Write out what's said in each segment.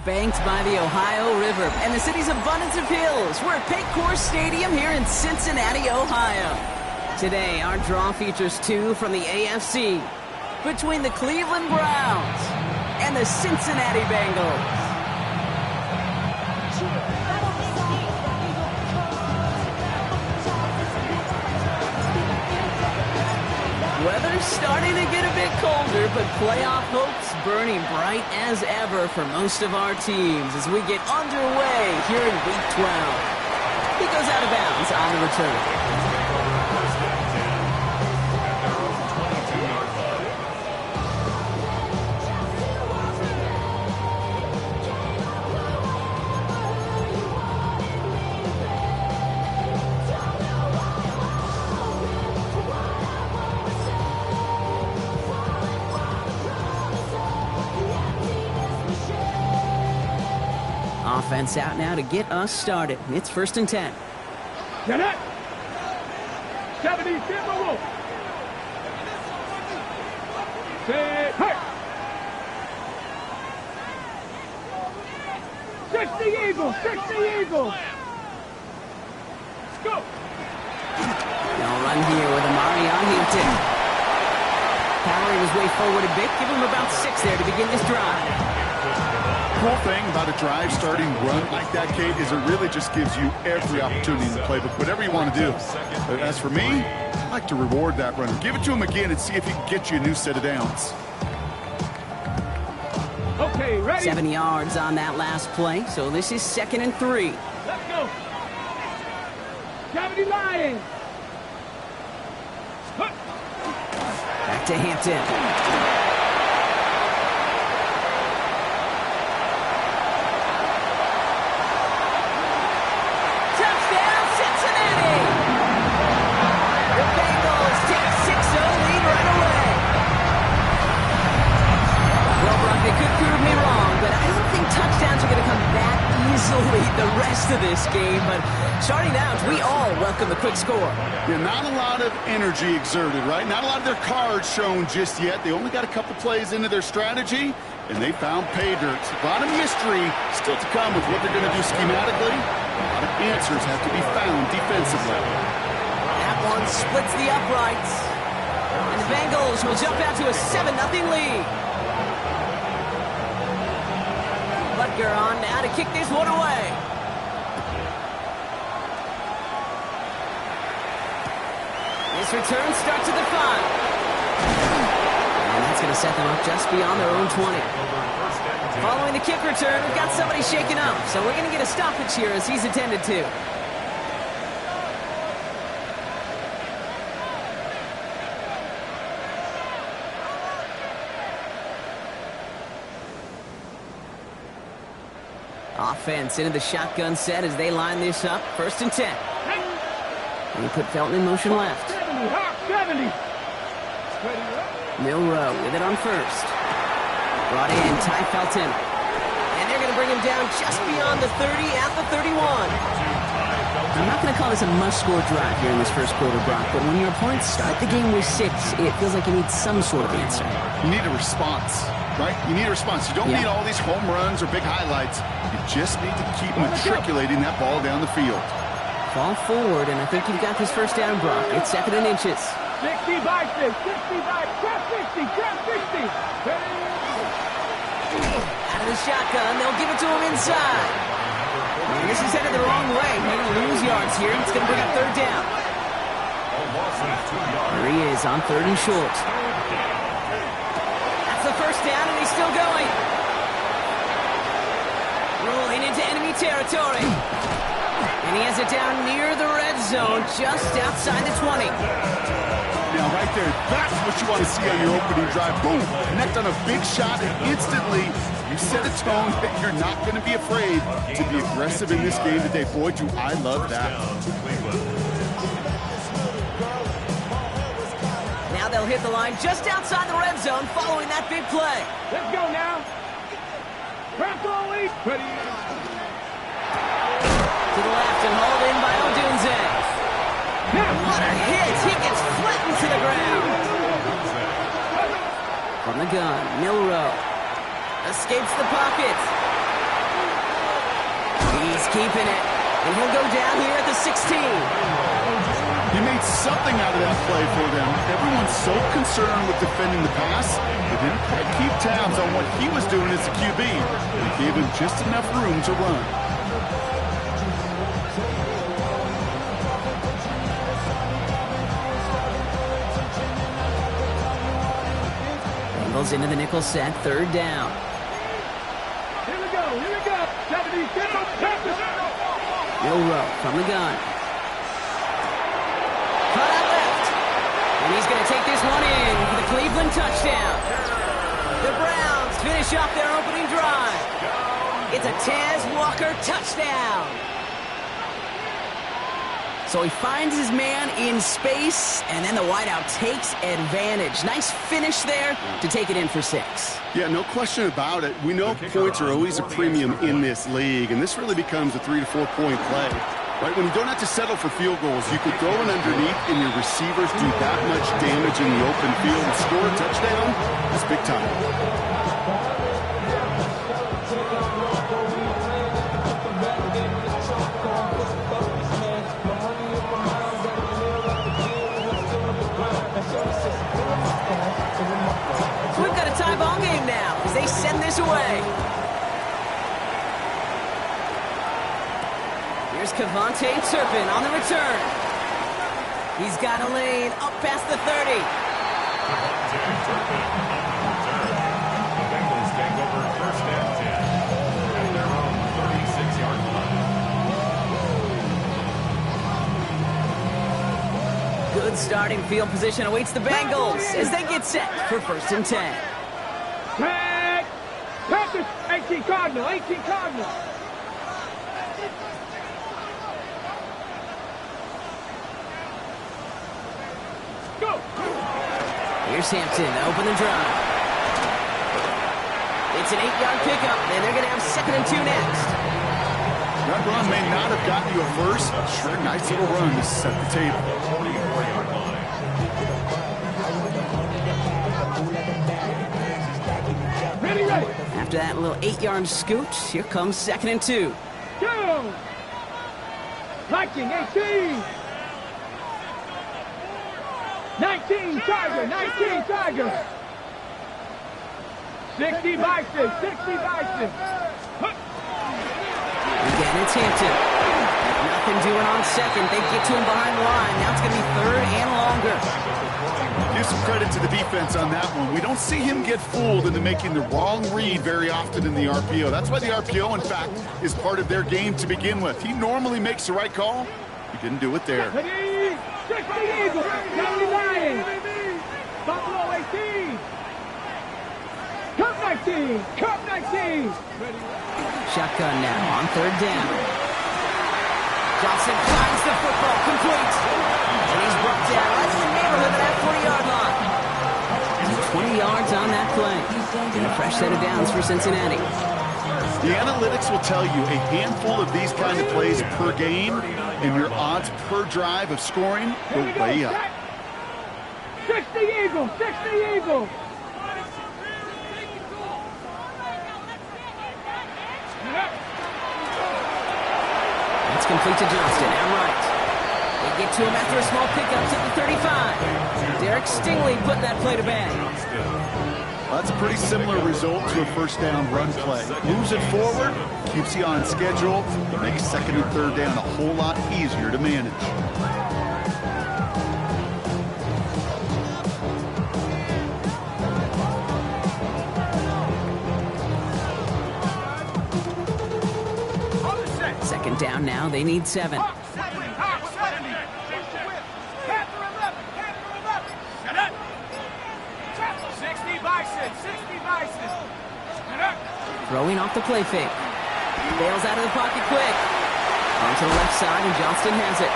Banked by the Ohio River and the city's abundance of hills. We're at Paycor Stadium here in Cincinnati, Ohio. Today, our draw features two from the AFC between the Cleveland Browns and the Cincinnati Bengals. Weather's starting to get a bit colder, but playoff hopes burning bright as ever for most of our teams as we get underway here in Week 12. He goes out of bounds on the return. Offense out now to get us started. It's 1st and 10. Get it! 70, Timberwolf! Say, hey! 60 Eagles! 60 Eagles! Let's go! They'll run here with Amari on Hinton. Powering his way forward a bit. Give him about 6 there to begin this drive. Cool thing about a drive starting run like that, Kate, is it really just gives you every opportunity in the playbook, whatever you want to do. But as for me, I like to reward that runner. Give it to him again and see if he can get you a new set of downs. Okay, ready? 7 yards on that last play, so this is 2nd and 3. Let's go. 70 Lions. Back to Hampton. The rest of this game, but starting out, we all welcome the quick score. Yeah, not a lot of energy exerted, right? Not a lot of their cards shown just yet. They only got a couple plays into their strategy, and they found pay dirt. A lot of mystery still to come with what they're going to do schematically. A lot of answers have to be found defensively. That one splits the uprights, and the Bengals will jump out to a 7-0 lead. Butker on now to kick this one away. This return starts at the 5. And that's going to set them up just beyond their own 20. Following the kick return, we've got somebody shaken up, so we're going to get a stoppage here as he's attended to. Offense into the shotgun set as they line this up. 1st and 10. They put Felton in motion left. 70. Milrow with it on 1st. Brought in Ty Felton. And they're going to bring him down just beyond the 30 at the 31. I'm not going to call this a must-score drive here in this first quarter, Brock, but when your opponents start the game with 6, it feels like you need some sort of answer. You need a response, right? You need a response. You don't need all these home runs or big highlights. You just need to keep matriculating that ball down the field. Fall forward, and I think you've got this first down, Brock. It's 2nd and inches. 60 by 6, 60 by 60, 60. Out of the shotgun, they'll give it to him inside. And this is headed the wrong way. They're going to lose yards here. It's going to bring up 3rd down. There he is on 3rd and short. That's the first down, and he's still going. Rolling into enemy territory. And And he has it down near the red zone, just outside the 20. Now, right there, that's what you want to see on your opening drive. Boom! Connect on a big shot, and instantly you set a tone that you're not going to be afraid to be aggressive in this game today. Boy, do I love that. Now they'll hit the line just outside the red zone following that big play. Let's go now. Press all week. Ready. To the left and hauled in by Odunze. What a hit! He gets flattened to the ground. From the gun, Milrow escapes the pocket. He's keeping it, and he'll go down here at the 16. He made something out of that play for them. Everyone's so concerned with defending the pass, they didn't quite keep tabs on what he was doing as a QB. They gave him just enough room to run. Bengals into the nickel set, third down. Here we go. 70, Milrow from the gun. Cut out left. And he's going to take this one in for the Cleveland touchdown. The Browns finish off their opening drive. It's a Taz Walker touchdown. So he finds his man in space, and then the wideout takes advantage. Nice finish there to take it in for 6. Yeah, no question about it. We know points are always a premium in this league, and this really becomes a 3 to 4 point play. Right, when you don't have to settle for field goals, you could throw it underneath and your receivers do that much damage in the open field and score a touchdown. That's big time. We've got a tie ball game now as they send this away. Here's Kevontae Turpin on the return. He's got a lane up past the 30. The Bengals take over first and 10 at their own 36-yard line. Good starting field position awaits the Bengals as they get set for first and 10. Tag. Panthers. 18 Cardinal. Go. Here's Hampton to open the drive. It's an 8-yard pickup, and they're going to have 2nd and 2 next. That run may not have gotten you a first, but sure, nice little run to set the table. 44-yard line. Ready. After that little 8-yard scoot, here comes 2nd and 2. Go. Viking 18. 19 Tiger. 60 Bison. Again, it's Hampton. Nothing doing on 2nd. They get to him behind the line. Now it's going to be 3rd and longer. Give some credit to the defense on that one. We don't see him get fooled into making the wrong read very often in the RPO. That's why the RPO, in fact, is part of their game to begin with. He normally makes the right call. He didn't do it there. 60 Eagles. 79. Buffalo 18. Cup 19. Shotgun now on 3rd down. Johnson finds the football complete. And he's brought down right in the neighborhood of that 40-yard line. 20 yards on that play. And a fresh set of downs for Cincinnati. The analytics will tell you a handful of these kind of plays per game, and your odds per drive of scoring go way up. 60 Eagles. It's complete to Johnston, and right. They get to him after a small pickup to the 35. Derek Stingley putting that play to bed. That's a pretty similar result to a first down run play. Moves it forward, keeps you on schedule, makes 2nd and 3rd down a whole lot easier to manage. Second down now, they need 7. Throwing off the play fake. Bails out of the pocket quick. On to the left side, and Johnston has it.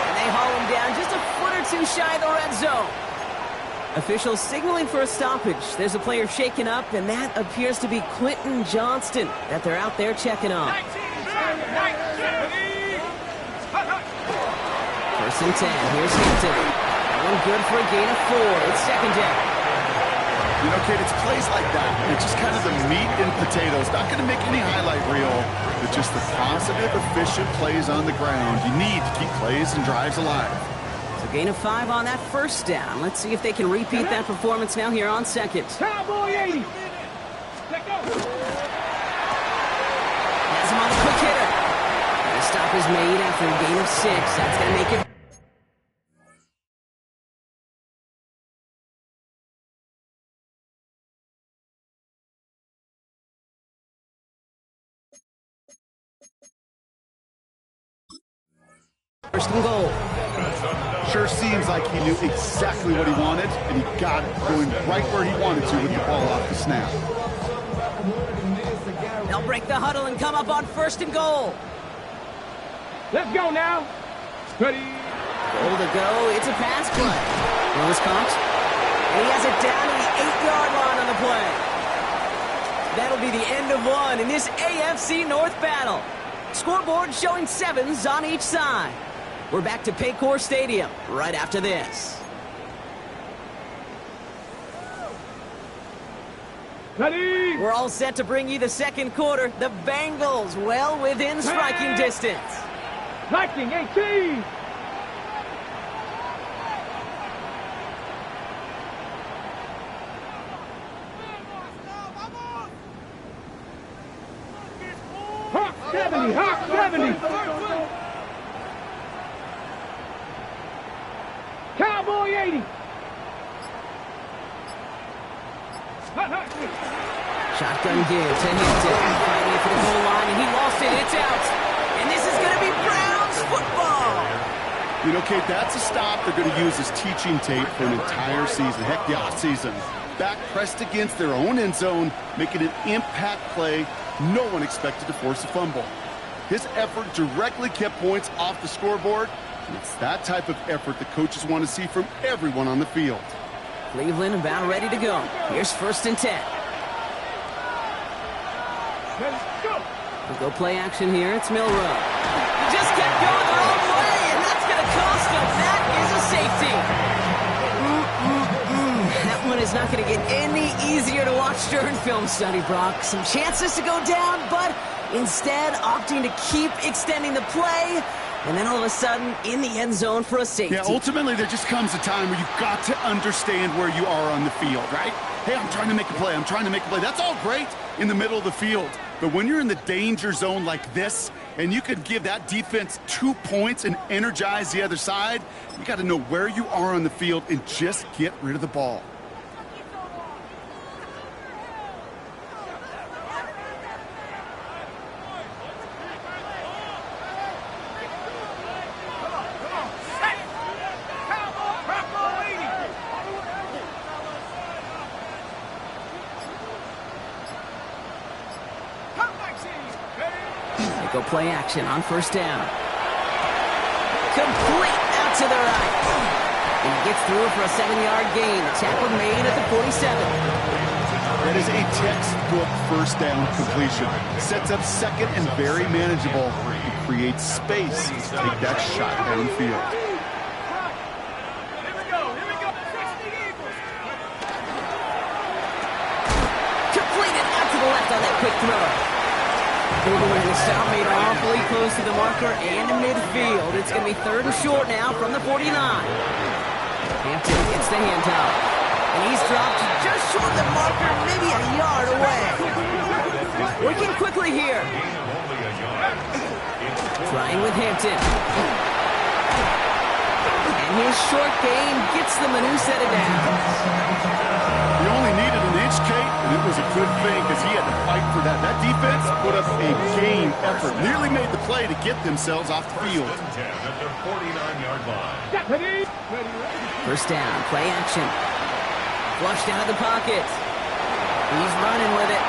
And they haul him down just a foot or two shy of the red zone. Officials signaling for a stoppage. There's a player shaken up, and that appears to be Quentin Johnston that they're out there checking on. First and 10. Here's Hampton. That one good for a gain of 4. It's second down. You know, Kate, it's plays like that. It's just kind of the meat and potatoes. Not going to make any highlight reel, but just the positive, efficient plays on the ground. You need to keep plays and drives alive. So gain of 5 on that first down. Let's see if they can repeat that performance now here on second. Cowboy 80. Has him on a quick hitter. The stop is made after a gain of 6. That's going to make it. First and goal. Sure seems like he knew exactly what he wanted, and he got it going right where he wanted to with the ball off the snap. They'll break the huddle and come up on first and goal. Let's go now. Ready. Goal to go. It's a pass play. Willis caught. And he has it down to the 8-yard line on the play. That'll be the end of one in this AFC North battle. Scoreboard showing 7s on each side. We're back to Paycor Stadium right after this. Ready. We're all set to bring you the second quarter. The Bengals well within striking distance. Viking 18. Hawk 70. Hawk 70. Cowboy 80. Shotgun give to Hampton. Fighting for the goal line, and he lost it. It's out. And this is going to be Browns football. You know, Kate, that's a stop they're going to use as teaching tape for an entire season. Heck, the offseason. Back pressed against their own end zone, making an impact play. No one expected to force a fumble. His effort directly kept points off the scoreboard. And it's that type of effort the coaches want to see from everyone on the field. Cleveland about ready to go. Here's first and 10. Let's go. We'll go play action here. It's Milrow. He just kept going the wrong way, and that's going to cost him. That is a safety. That one is not going to get any easier to watch during film study, Brock. Some chances to go down, but instead opting to keep extending the play. And then all of a sudden, in the end zone for a safety. Yeah, ultimately, there just comes a time where you've got to understand where you are on the field, right? Hey, I'm trying to make a play. I'm trying to make a play. That's all great in the middle of the field. But when you're in the danger zone like this, and you could give that defense 2 points and energize the other side, you got to know where you are on the field and just get rid of the ball. Go play action on first down. Complete out to the right. And he gets through for a 7-yard gain. The tackle made at the 47. That is a textbook first down completion. Sets up second and very manageable. It creates space to take that shot downfield. Completed out to the left on that quick throw. And the stop made awfully close to the marker and in midfield. It's going to be third and short now from the 49. Hampton gets the handout. And he's dropped just short of the marker, maybe a yard away. Working quickly here. Trying with Hampton. And his short game gets them a new set of downs. You only needed an inch push, Kate, and it was a good thing because he had to fight for that. That defense put up a game effort, nearly made the play to get themselves off the field. At the 49-yard line. First down, play action. Flushed out of the pocket. He's running with it.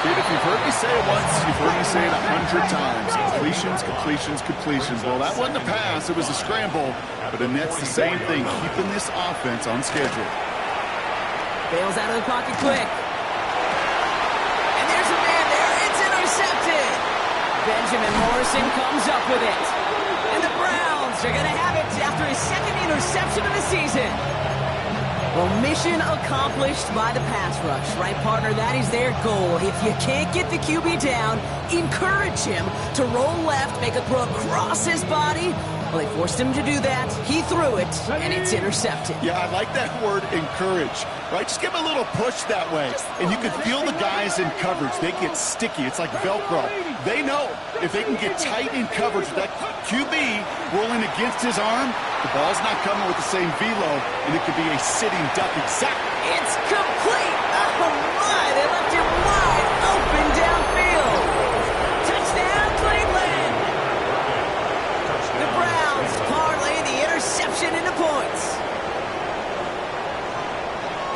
Dude, if you've heard me say it once, you've heard me say it 100 times. Completions, completions, completions. Well, that wasn't a pass. It was a scramble. But the Nets, the same thing, keeping this offense on schedule. Bails out of the pocket quick. And there's a man there. It's intercepted. Benjamin Morrison comes up with it. And the Browns are going to have it after his second interception of the season. Well, mission accomplished by the pass rush, right, partner? That is their goal. If you can't get the QB down, encourage him to roll left, make a throw across his body. Well, they forced him to do that. He threw it, and it's intercepted. Yeah, I like that word, encourage, right? Just give him a little push that way, and you can feel the guys in coverage. They get sticky. It's like Velcro. They know if they can get tight in coverage with that QB rolling against his arm, the ball's not coming with the same velo, and it could be a sitting duck exactly. It's complete. Oh, my. They left him wide open downfield. Touchdown, Cleveland. The Browns parlay the interception into points.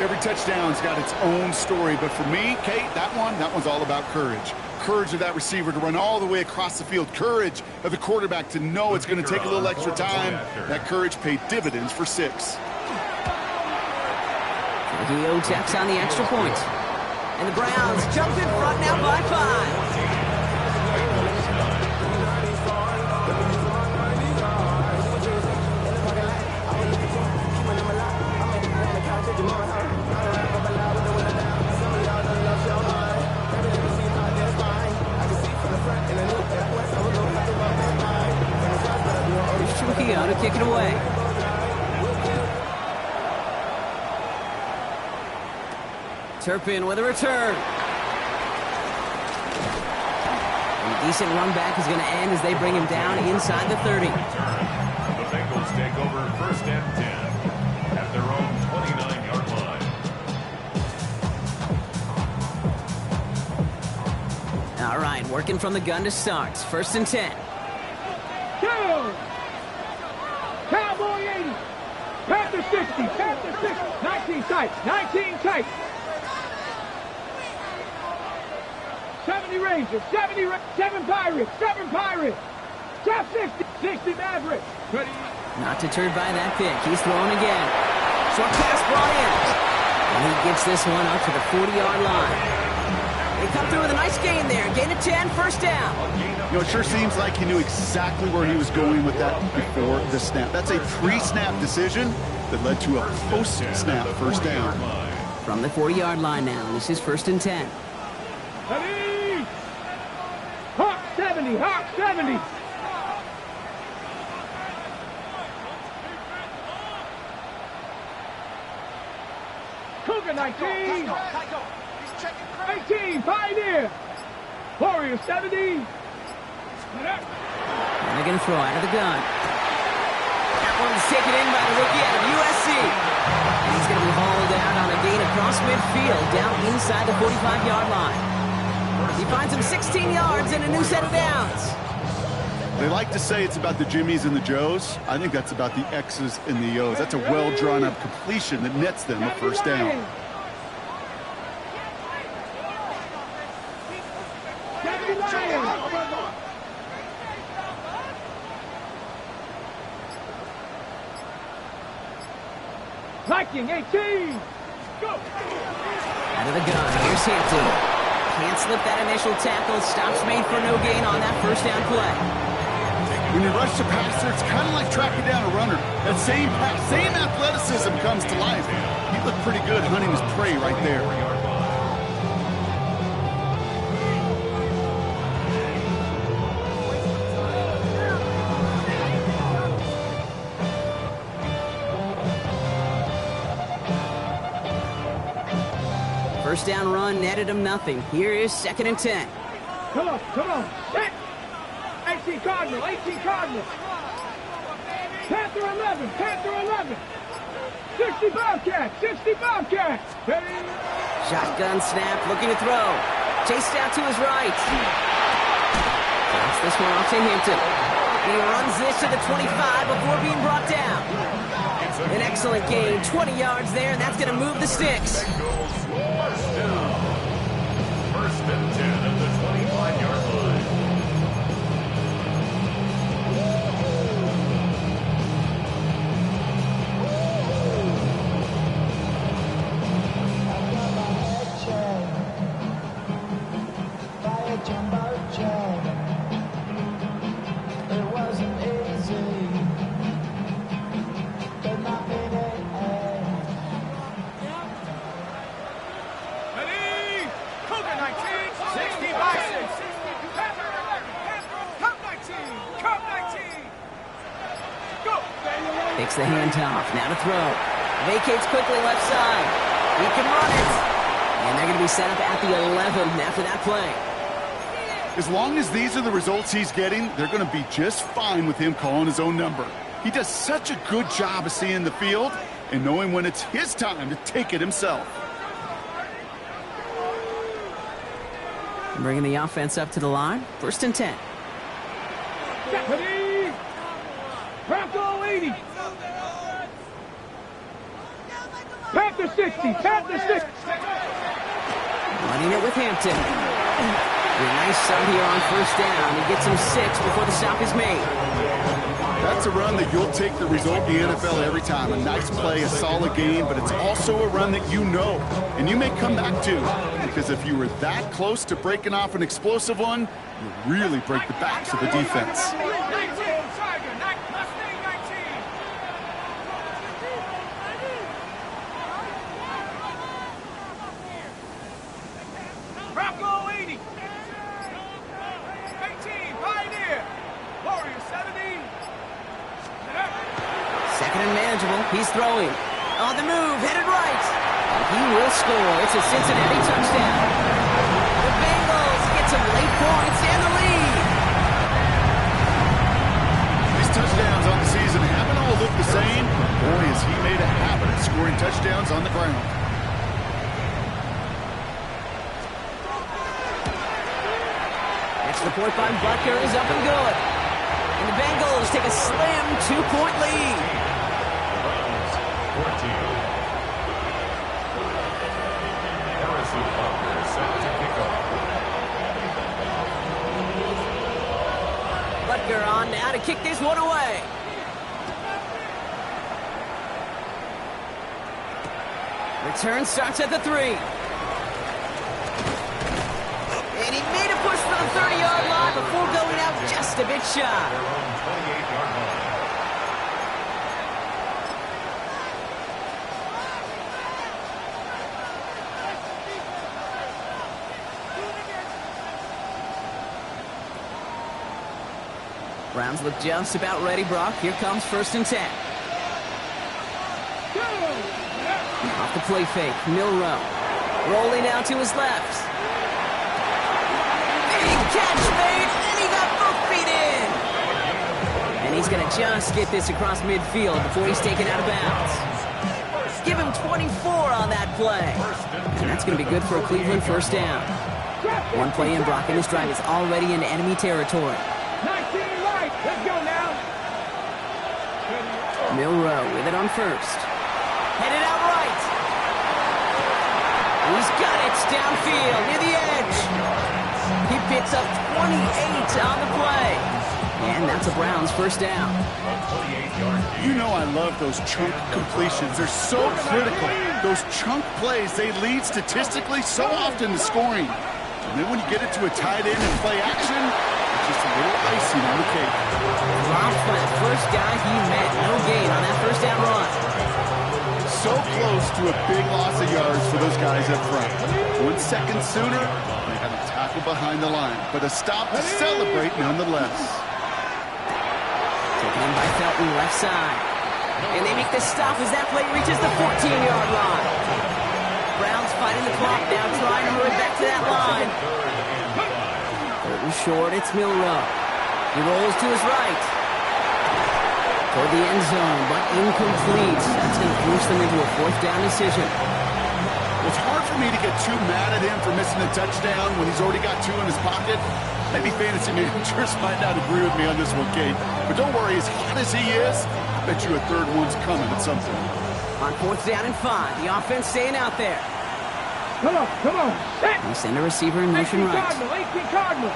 Every touchdown's got its own story, but for me, Kate, that one's all about courage. Courage of that receiver to run all the way across the field. Courage of the quarterback to know it's going to take a little extra time. That courage paid dividends for 6. He checks on the extra point. And the Browns jump in front now by 5. To kick it away. Turpin with a return. And a decent run back is going to end as they bring him down inside the 30. The Bengals take over first and 10 at their own 29-yard line. All right, working from the gun to start. First and 10. Go! Cowboy 80. Panther 60. Panther 60. 19 tight. 19 tight. 70 Rangers. 7 Pirates. 7 Pirates. Top 60. 60 Mavericks. Ready? Not deterred by that pick. He's throwing again. Short pass brought in. And he gets this one up to the 40-yard line. They come through with a nice gain there. Gain of 10, first down. You know, it sure seems like he knew exactly where he was going with that before the snap. That's a pre-snap decision that led to a post-snap first down. From the 40-yard line now, this is first and 10. Ready? Hawk 70. Hawk 70. Cougar 19. 18, Pioneer. Warrior 70. And they're going to throw out of the gun. That one's taken in by the rookie out of USC. And he's going to be hauled out on a gain across midfield down inside the 45-yard line. He finds him 16 yards and a new set of downs. They like to say it's about the Jimmies and the Joes. I think that's about the X's and the O's. That's a well-drawn-up completion that nets them a first down. Viking 18. Go. Out of the gun, here's Hampton. Can't slip that initial tackle. Stops made for no gain on that first down play. When you rush the passer, it's kind of like tracking down a runner. That same athleticism comes to life. He looked pretty good hunting his prey right there. First down run netted him nothing. Here is second and 10. Come on. Set. 18 Cardinal. Panther 11. 60 Bobcats. Ready? Shotgun snap, looking to throw. Chased out to his right. Drops this one off to Hampton. He runs this to the 25 before being brought down. An excellent gain, 20 yards there, and that's going to move the sticks. First down. First and 10 at the 25-yard line. Takes the handoff, now to throw. Vacates quickly left side. He can run it. And they're going to be set up at the 11 after that play. As long as these are the results he's getting, they're going to be just fine with him calling his own number. He does such a good job of seeing the field and knowing when it's his time to take it himself. Bringing the offense up to the line. First and 10. Ready? Bronco 80. Panther 60. Panther 60. Running it with Hampton. A nice sub here on first down. He gets him 6 before the stop is made. That's a run that you'll take the result in the NFL every time. A nice play, a solid game, but it's also a run that you know, and you may come back to. Because if you were that close to breaking off an explosive one, you really break the backs of the defense. Bronco 80. 18. Pioneer. Warrior 70. Second and manageable. He's throwing. On the move, headed right. He will score. It's a Cincinnati touchdown. The Bengals get some late points and the lead. These touchdowns on the season haven't all looked the same. Boy, has he made a habit of scoring touchdowns on the ground. Extra point by Butker is up and good. And the Bengals take a slim 2-point lead. 14. Harrison Butker set to kick off. Butker on now to kick this one away. Return starts at the 3. And he made a push for the 30-yard line before going out just a bit shy. Their own 28-yard line. Browns look just about ready, Brock. Here comes first and 10. Off the play fake, Milrow. Rolling out to his left. Big catch made, and he got both feet in. And he's going to just get this across midfield before he's taken out of bounds. Give him 24 on that play. And that's going to be good for a Cleveland first down. One play in, Brock, and this drive is already in enemy territory. 19 right. Let's go now. Milrow with it on first. Headed out right. He's got it downfield near the edge. He picks up 28 on the play. And that's a Browns first down. You know I love those chunk completions. They're so critical. Those chunk plays, they lead statistically so often to scoring. And then when you get it to a tight end and play action, it's just a little icing on the cake. Dropped by the first guy he met. No gain on that first down run. So close to a big loss of yards for those guys up front. 1 second sooner, they had a tackle behind the line, but a stop to celebrate nonetheless. Taken in by Felton, left side. And they make the stop as that play reaches the 14-yard line. Browns fighting the clock now, trying to hurry back to that line. Third and short, it's Milrow. He rolls to his right. Toward the end zone, but incomplete. That's going to force them into a fourth down decision. It's hard for me to get too mad at him for missing a touchdown when he's already got 2 in his pocket. Maybe fantasy managers might not agree with me on this one, Kate. But don't worry, as hot as he is, I bet you a third one's coming at some point. On 4th down and 5, the offense staying out there. Come on. Set. They send a receiver in motion 18 right. Cardinal, 18 Cardinal.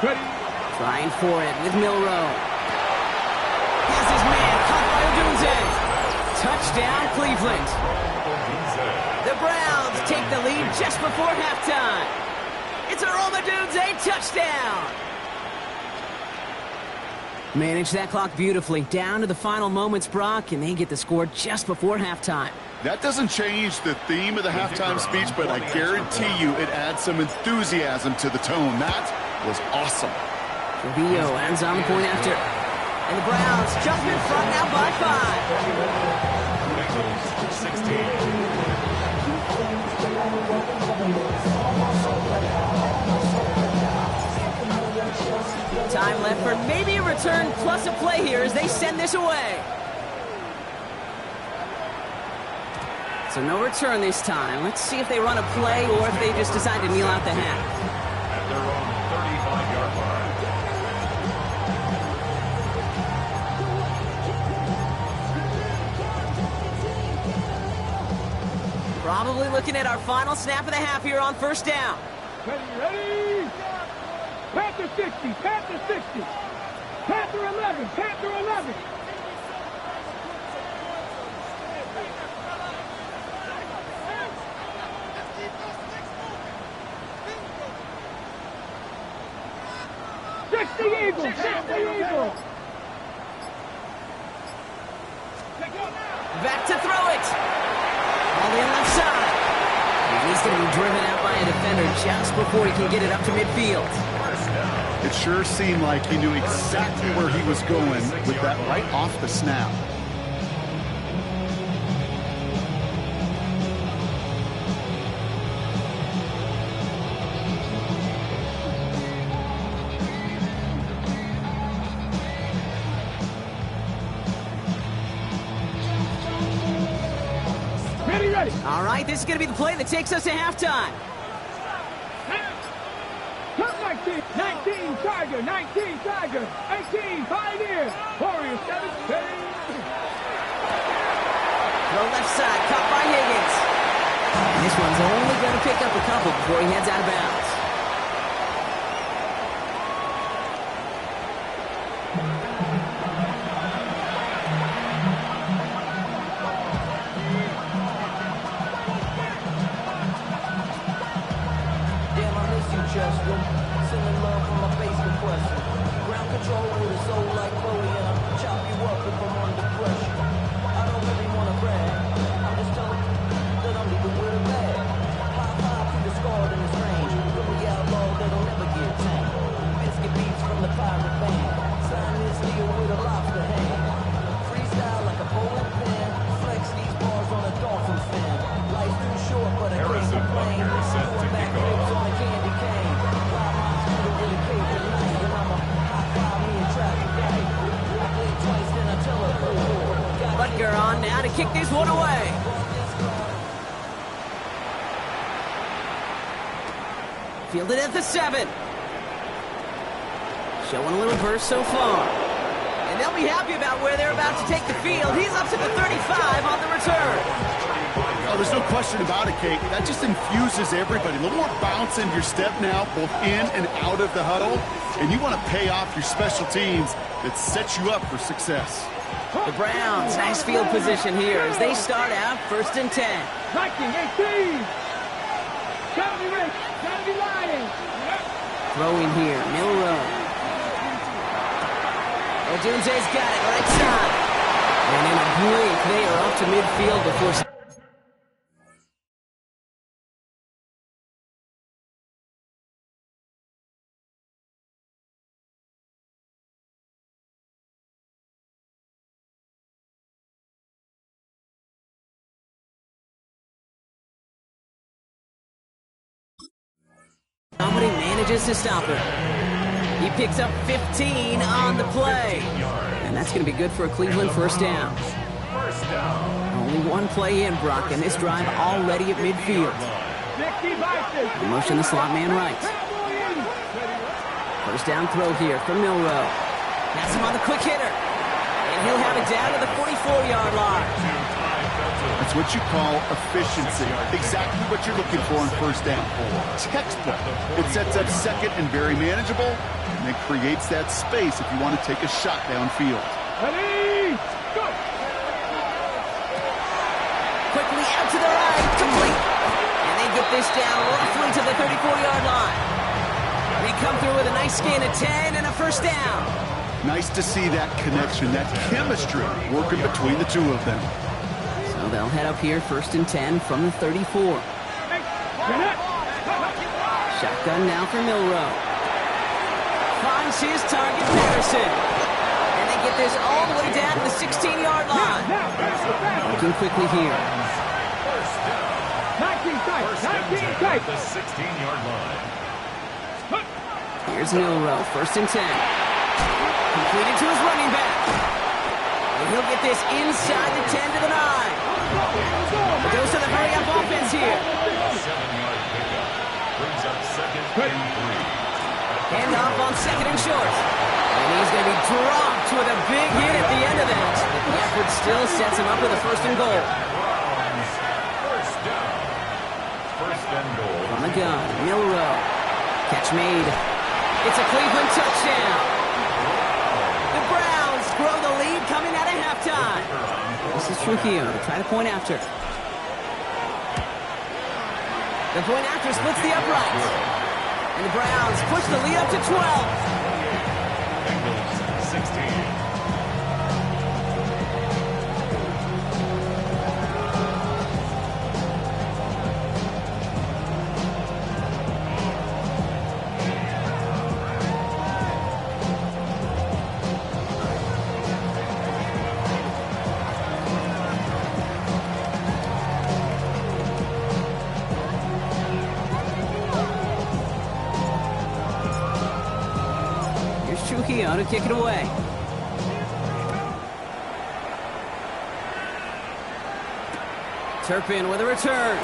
Ready. Trying for it with Milrow. Has his man caught by Odunze. Touchdown, Cleveland. The Browns take the lead just before halftime. It's a Odunze touchdown. Manage that clock beautifully. Down to the final moments, Brock, and they get the score just before halftime. That doesn't change the theme of the halftime speech, but I guarantee you it adds some enthusiasm to the tone. That was awesome. Trujillo ends on the point after. And the Browns jump in front now by 5. Time left for maybe a return plus a play here as they send this away. So no return this time. Let's see if they run a play or if they just decide to kneel out the half. At their own 35-yard line. Probably looking at our final snap of the half here on 1st down. Ready. Panther 60, Panther 60. Panther 11, Panther 11. Eagle! Back to throw it. On the left side. And he's going to be driven out by a defender just before he can get it up to midfield. It sure seemed like he knew exactly where he was going with that right off the snap. All right, this is going to be the play that takes us to halftime. 19, Tiger, 19, Tiger, 18, Pioneer, Warrior 7, The left side, caught by Higgins. And this one's only going to pick up a couple before he heads out of bounds. Sending love from my Facebook question. Ground control with a soul like Chloe, and I'll chop you up if I'm under pressure. I don't really want to brag. I'm just telling that I'm leaving with a bag. High five to the scarred in this range. From the outlaw that'll never get tamed. Biscuit beats from the pirate band. Sign this deal with a lobster hand. Freestyle like a bowling pin. Flex these bars on a dolphin fin. Life's too short, but I can't complain. Going back flips on a candy cane. Butker on now to kick this one away. Fielded at the 7. Showing a little burst so far. And they'll be happy about where they're about to take the field. He's up to the 35 on the return. Oh, there's no question about it, Kate. That just infuses everybody. A little more bounce in your step now, both in and out of the huddle. And you want to pay off your special teams that sets you up for success. The Browns, nice field position here as they start out 1st and 10. 19, 18. 70 Rich, 70 Lions. Throwing here, Milrow. Odunze's got it right side. And in a blink, they are up to midfield before... Somebody manages to stop him. He picks up 15 on the play. And that's going to be good for a Cleveland 1st down. First down. Only one play in, Brock, and this drive already at midfield. Motion the slot man right. First down throw here from Milrow. Has him on the quick hitter. And he'll have it down to the 44-yard line. That's what you call efficiency. Exactly what you're looking for on first down. Textbook. It sets up second and very manageable, and it creates that space if you want to take a shot downfield. Ready, go! Quickly out to the right, complete. And they get this down roughly to the 34-yard line. They come through with a nice gain of 10 and a first down. Nice to see that connection, that chemistry working between the two of them. So they'll head up here, first and 10 from the 34. Shotgun now for Milrow. Finds his target, Patterson. And they get this all the way down to the 16-yard line. Looking quickly here. 19 tight, 19 tight. The 16-yard line. Here's Milrow, first and 10. Completed to his running back. And he'll get this inside the 10 to the 9. It goes to the hurry-up offense here. 7-yard pickup. Brings up second and 3. Hand off on second and short. And he's going to be dropped with a big hit at the end of that. But the effort still sets him up with a first and goal. First down. First and goal. From the gun, Milrow. Catch made. It's a Cleveland touchdown. The Browns grow the lead coming out of halftime. This is Trujillo to try the point after. The point after splits the uprights. And the Browns push the lead up to 12. Bengals 16. Trujillo to kick it away. Turpin with a return.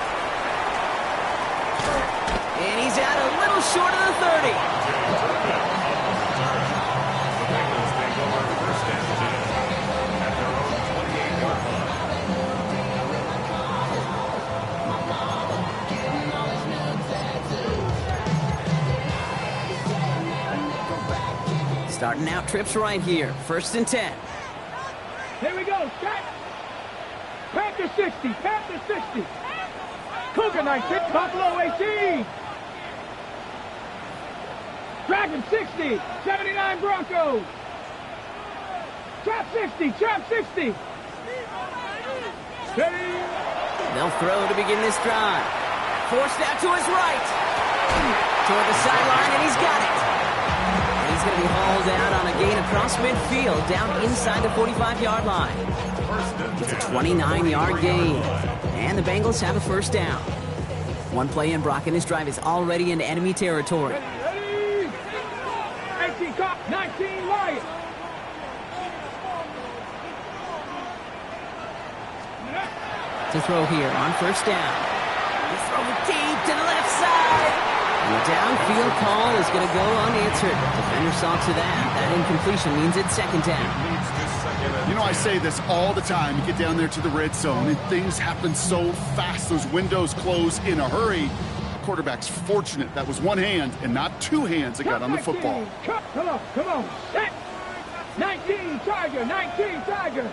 And he's out a little short of the 30. The Bengals take over first and 10 at their own 28-yard line. Starting out trips right here. First and 10. Here we go, set. Panther 60, Panther 60. Cougar 19, Buffalo 18. Dragon 60, 79 Broncos. Trap 60, Trap 60. Ready? They'll throw to begin this drive. Forced out to his right. Toward the sideline, and he's got it. And he's going to be hauled out on a gain across midfield, down inside the 45-yard line. It's a 29-yard gain. And the Bengals have a first down. One play in, Brock, and his drive is already into enemy territory. Ready? 18 Cop, 19 Lions. To throw here on first down. He's throwing deep to the left side. And the downfield call is going to go unanswered. Defender saw to that. That incompletion means it's second down. You know, I say this all the time. You get down there to the red zone, and things happen so fast. Those windows close in a hurry. The quarterback's fortunate. That was one hand and not two hands that got on the football. Come on, set. 19 Tiger, 19 Tiger.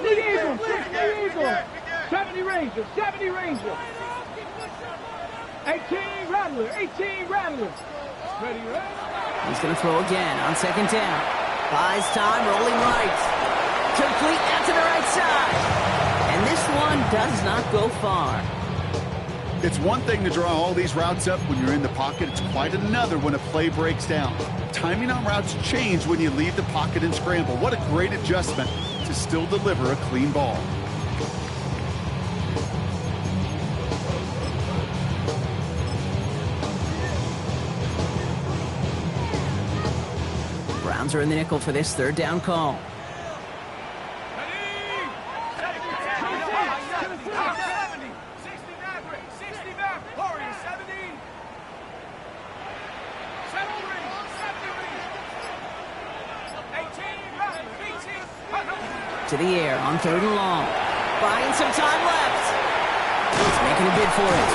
Eagle, 70 Ranger, 70 Ranger. 18 Rattler, 18 Rattler. Ready, ready? He's going to throw again on second down. Buys time, rolling right. Complete out to the right side. And this one does not go far. It's one thing to draw all these routes up when you're in the pocket. It's quite another when a play breaks down. Timing on routes change when you leave the pocket and scramble. What a great adjustment to still deliver a clean ball. Browns are in the nickel for this third down call. To the air on third and long. Buying some time left. He's making a bid for it.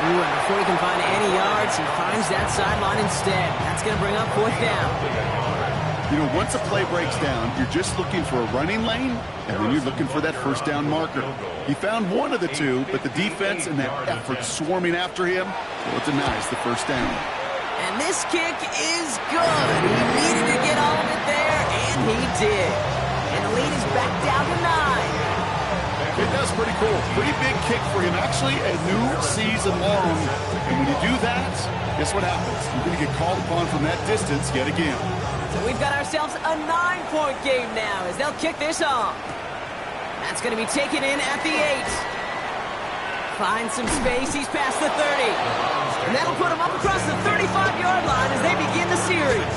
Ooh, and before he can find any yards, he finds that sideline instead. That's going to bring up fourth down. You know, once a play breaks down, you're just looking for a running lane, and then you're looking for that first down marker. He found one of the two, but the defense and that effort swarming after him, well, it denies the first down. And this kick is good. He needed to get all of it there, and he did. And the lead is back down to 9. Okay, that's pretty cool. Pretty big kick for him. Actually, a new season long. And when you do that, guess what happens? You're going to get called upon from that distance yet again. So we've got ourselves a 9-point game now as they'll kick this off. That's going to be taken in at the 8. Finds some space. He's past the 30. And that'll put him up across the 35-yard line as they begin the series.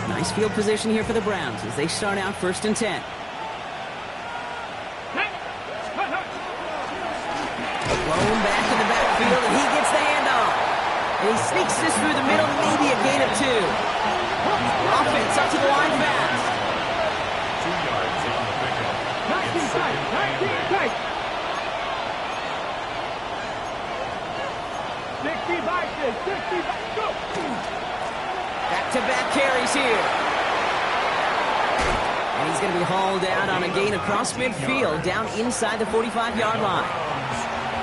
Nice field position here for the Browns as they start out 1st and 10. Blown back in the backfield, and he gets the handoff. And he sneaks this through the middle, maybe a gain of 2. Offense up to the line fast. 2 yards on the pickup. 19 tight, 19 tight. 60 by 6, go. Back-to-back carries here. And he's going to be hauled out on a gain across midfield, down inside the 45-yard line.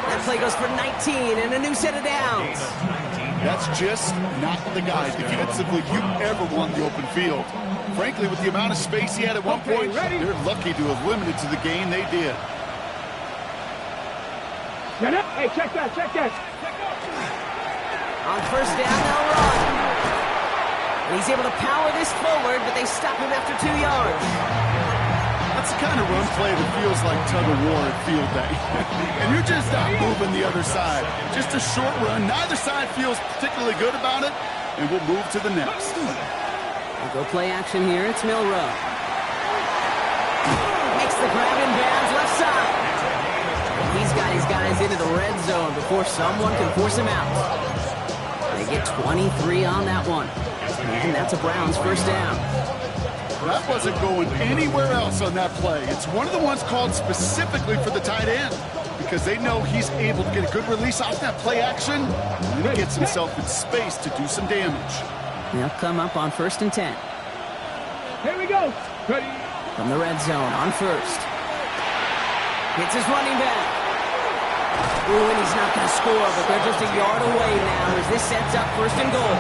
That play goes for 19 and a new set of downs. That's just not the guy defensively you ever want in the open field. Frankly, with the amount of space he had at one point, they're lucky to have limited to the gain they did. Hey, check that, check that. On first down, they'll run. And he's able to power this forward, but they stop him after 2 yards. That's the kind of run play that feels like tug-of-war at field day. And you're just not moving the other side. Just a short run. Neither side feels particularly good about it, and we'll move to the next. We'll go play action here. It's Milrow. Makes the grab in bounds left side. He's got his guys into the red zone before someone can force him out. They get 23 on that one. And that's a Browns first down. That wasn't going anywhere else on that play. It's one of the ones called specifically for the tight end because they know he's able to get a good release off that play action, and then he gets himself in space to do some damage. They'll come up on 1st and 10. Here we go. Ready. From the red zone on first. Hits his running back. Ooh, and he's not going to score, but they're just a yard away now as this sets up 1st and goal.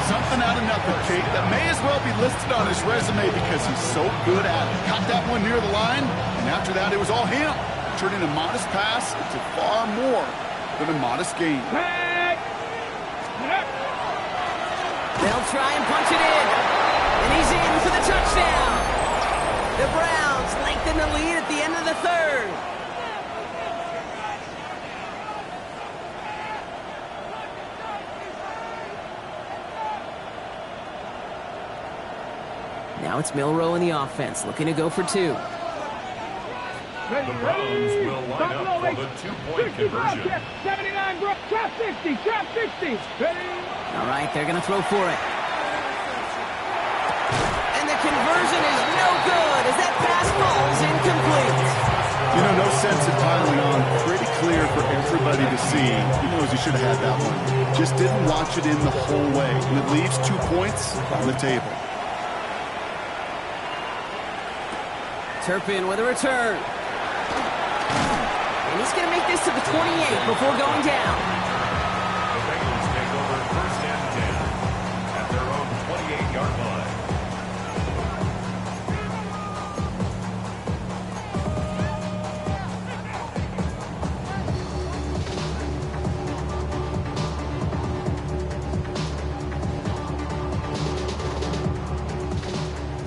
Something out of nothing, Kate. That may as well be listed on his resume because he's so good at it. Caught that one near the line, and after that, it was all him. Turning a modest pass into far more than a modest gain. They'll try and punch it in. And he's in for the touchdown. The Browns lengthen the lead at the end of the 3rd. Now it's Milrow in the offense, looking to go for 2. The Browns will line up for the 2-point conversion. 79, bro. Trap 60, trap 60. Ready. All right, they're going to throw for it. And the conversion is no good as that pass falls incomplete. You know, no sense in piling on. Pretty clear for everybody to see. He knows he should have had that one. Just didn't watch it in the whole way. And it leaves 2 points on the table. Turpin with a return. And he's going to make this to the 28 before going down. The Bengals take over 1st and 10 at their own 28-yard line.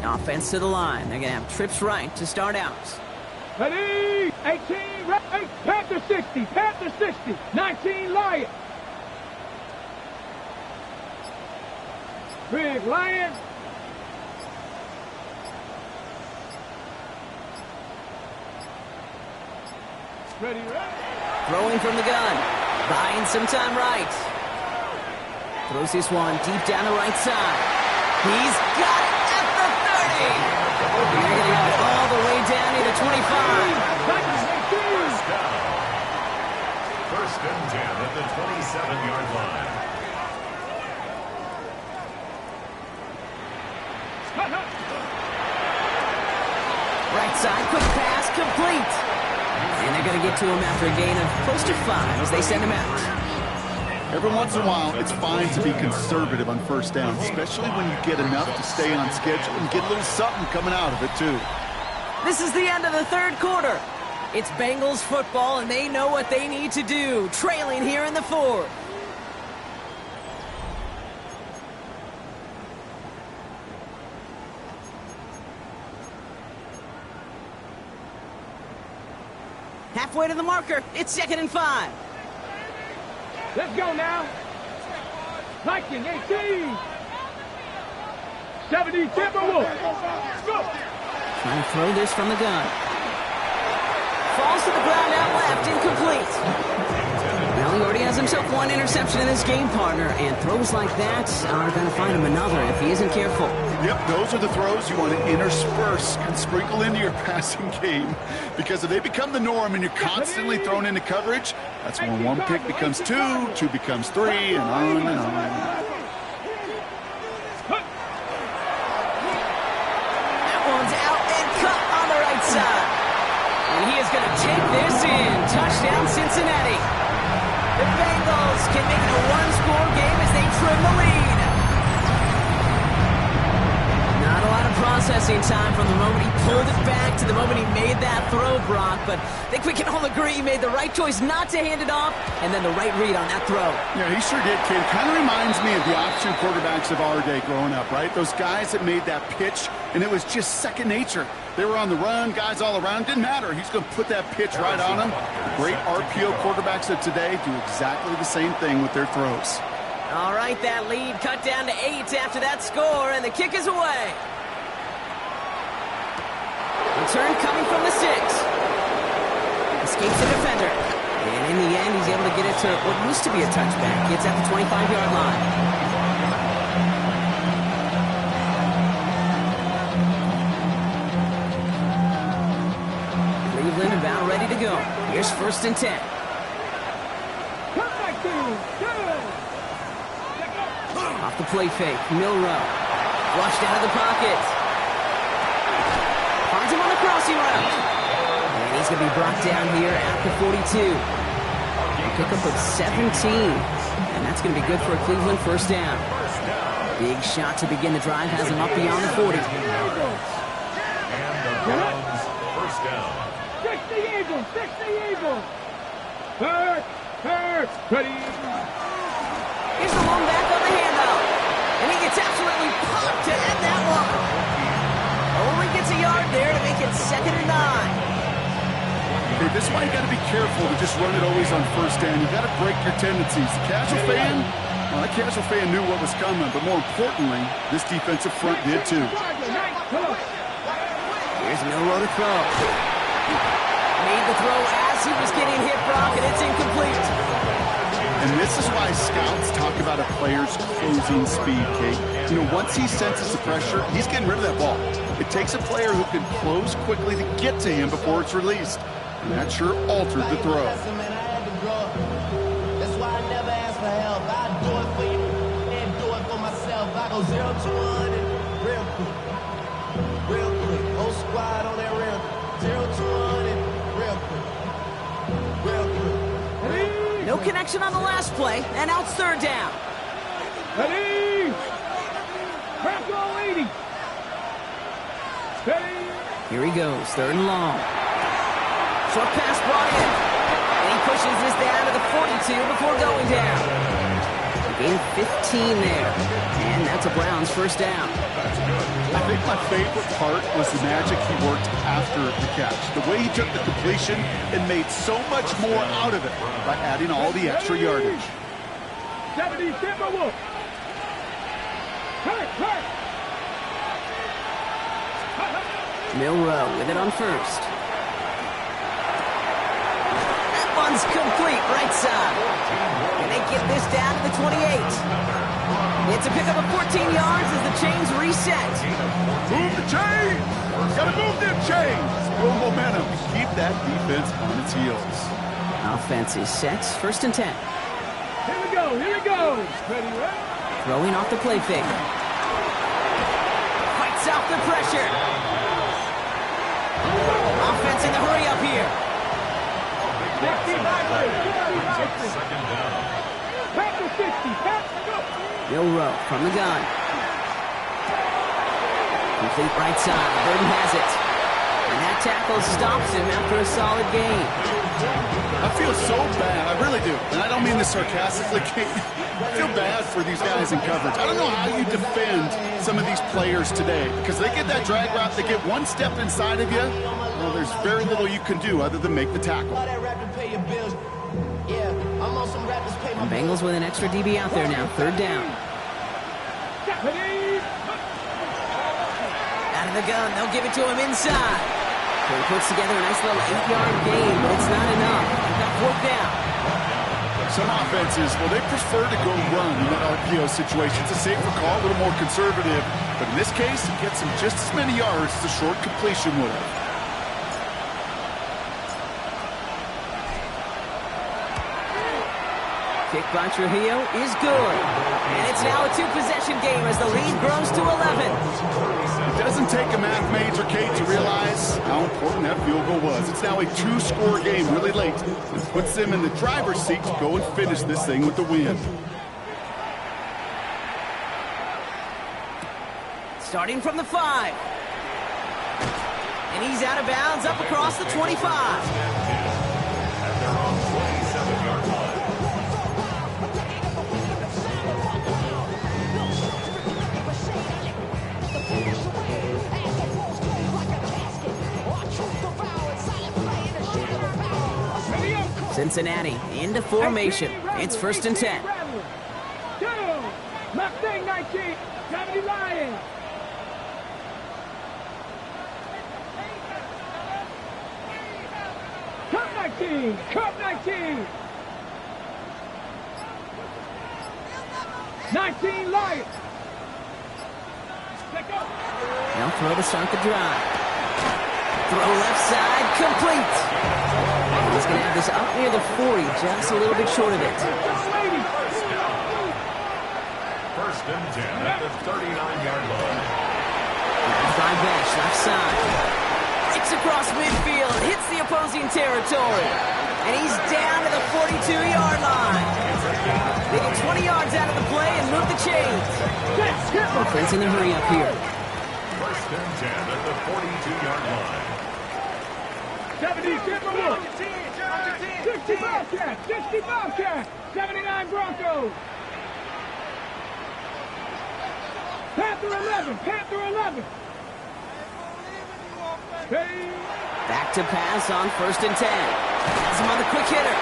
Offense to the line. They're going to have trips right to start out. Ready? 18, right, Panther 60, Panther 60, 19, Lion. Big Lion. Ready, ready. Throwing from the gun. Buying some time right. Throws this one deep down the right side. He's got it at the 30. They're going to go all the way down to the 25. First down. First and 10 at the 27-yard line. Right side, quick pass, complete. And they're going to get to him after a gain of close to 5 as they send him out. Every once in a while, it's fine to be conservative on first down, especially when you get enough to stay on schedule and get a little something coming out of it, too. This is the end of the third quarter. It's Bengals football, and they know what they need to do, trailing here in the fourth. Halfway to the marker. It's 2nd and 5. Let's go now. Viking 18. 70 Timberwolves. Go. Trying to throw this from the gun. Falls to the ground out left, incomplete. Well, he already has himself one interception in this game, partner, and throws like that are going to find him another if he isn't careful. Yep, those are the throws you want to intersperse and sprinkle into your passing game, because if they become the norm and you're constantly thrown into coverage, that's when one pick becomes 2, 2 becomes 3, and on and on. That one's out and cut on the right side. And he is going to take this in. Touchdown, Cincinnati. The Bengals can make it a one-score game as they trim the lead. Not a lot of processing time from the moment he pulled it back to the moment he made that throw, Brock. But I think we can all agree he made the right choice not to hand it off, and then the right read on that throw. Yeah, he sure did, kid. Kind of reminds me of the option quarterbacks of our day growing up, right? Those guys that made that pitch, and it was just second nature. They were on the run, guys all around. Didn't matter. He's going to put that pitch right on them. The great RPO quarterbacks of today do exactly the same thing with their throws. All right, that lead cut down to 8 after that score, and the kick is away. Return coming from the 6. Escapes the defender. And in the end, he's able to get it to what used to be a touchback. Gets at the 25-yard line. Cleveland about ready to go. Here's 1st and 10. Off the play fake, Milrow. Flushed out of the pocket. Finds him on the crossing route. And he's going to be brought down here at the 42. A pickup of 17. And that's going to be good for a Cleveland first down. Big shot to begin the drive. Has him up beyond the 40. And the Browns first down. 60 Eagles, 60 Eagles. Third, ready. Here's the long back on the handout. And he gets absolutely popped to end that one. Only gets a yard there to make it 2nd and 9. Okay, this is why you got to be careful to just run it always on first down. You got to break your tendencies. The casual fan, well, that casual fan knew what was coming, but more importantly, this defensive front did too. Here's Milrow to throw. Made the throw as he was getting hit, Brock, and it's incomplete. And this is why scouts talk about a player's closing speed, Kate. You know, once he senses the pressure, he's getting rid of that ball. It takes a player who can close quickly to get to him before it's released. And that sure altered the throw. That's why I never ask for help. I do it for you and do it for myself. I go 0 to 100 real quick. Real quick. Whole squad on that real quick. 0 to 100 real quick. Real quick. No connection on the last play, and now it's 3rd down. Ready. Bronco 80. Ready. Here he goes, 3rd and long. Short pass brought in. And he pushes this down to the 42 before going down. Gain 15 there. And that's a Browns first down. I think my favorite part was the magic he worked after the catch. The way he took the completion and made so much more out of it by adding all the extra yardage. 70, Timberwolf. Milrow with it on first. That one's complete, right side. And they get this down to the 28. It's a pickup of 14 yards as the chains reset. Move the chains! Gotta move them chains! Build momentum. Keep that defense on its heels. Offense is set. First and 10. Here we go, here we go. Ready, ready? Throwing off the play fake. Fights off the pressure. Offense in the hurry up here. 65 Second down. Pass to 60. Pass to go. Milrow from the gun. Complete right side. Burden has it. And that tackle stops him after a solid gain. I feel so bad. I really do. And I don't mean this sarcastically. I feel bad for these guys in coverage. I don't know how you defend some of these players today because they get that drag route, they get one step inside of you. Well, there's very little you can do other than make the tackle. The Bengals with an extra DB out there now. Third down. Out of the gun. They'll give it to him inside. So he puts together a nice little 8-yard gain, but it's not enough. He's got fourth down. Some offenses, well, they prefer to go run in that RPO situation. It's a safer call, a little more conservative. But in this case, it gets him just as many yards as a short completion would have. Kick by Trujillo is good. And it's now a 2-possession game as the lead grows to 11. It doesn't take a math major, Kate, to realize how important that field goal was. It's now a 2-score game really late. It puts them in the driver's seat to go and finish this thing with the win. Starting from the 5. And he's out of bounds up across the 25. At their own 27-yard line. Cincinnati into formation. It's first and 10. Mustang 19, 70 Lions. Cup 19, Cup 19. 19 Lions. They'll throw to start the drive. Throw left side, complete. He's going to have this up near the 40, just a little bit short of it. First and 10 at the 39-yard line. By Besh, left side. Breaks across midfield, hits the opposing territory. And he's down to the 42-yard line. They get 20 yards out of the play and move the chains. Offense in the hurry up here. First and 10 at the 42-yard line. 70 Timberwolves. 60 Bobcats. 60 Bobcats. 79 Broncos. Panther 11. Panther 11. Back to pass on first and 10. Has him on the quick hitter.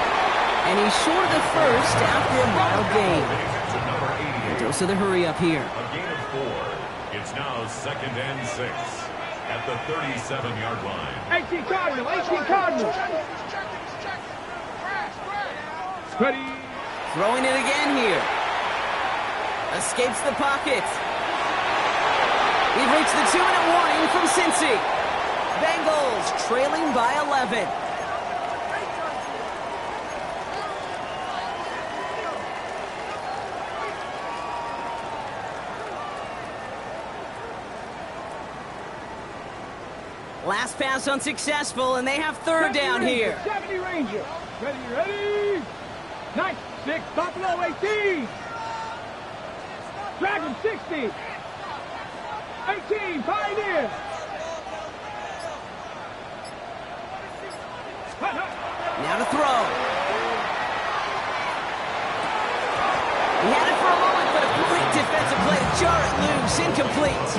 And he's short of the first after a mild gain. Dose of the hurry up here. A gain of 4. It's now second and 6 at the 37-yard line. 18 Cardinals. 18 Cardinals. Ready. Throwing it again here. Escapes the pocket. We've reached the 2-minute warning from Cincy. Bengals trailing by 11. Last pass unsuccessful, and they have third down here. 70 Rangers. Ready, ready. 96 Buffalo 18. Dragon 60. 18 Pioneers. Now to throw. He had it for a jar it loose, incomplete.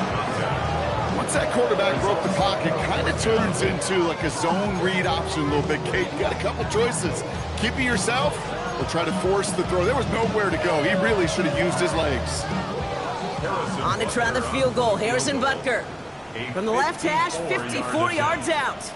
Once that quarterback broke the pocket, kind of turns into like a zone read option a little bit. Kate, you got a couple choices. Keep it yourself or try to force the throw. There was nowhere to go. He really should have used his legs. On to try the field goal, Harrison Butker. From the left hash, 54 yards out.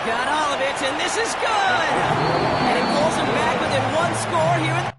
Got all of it, and this is good! And he pulls him back within one score here in the...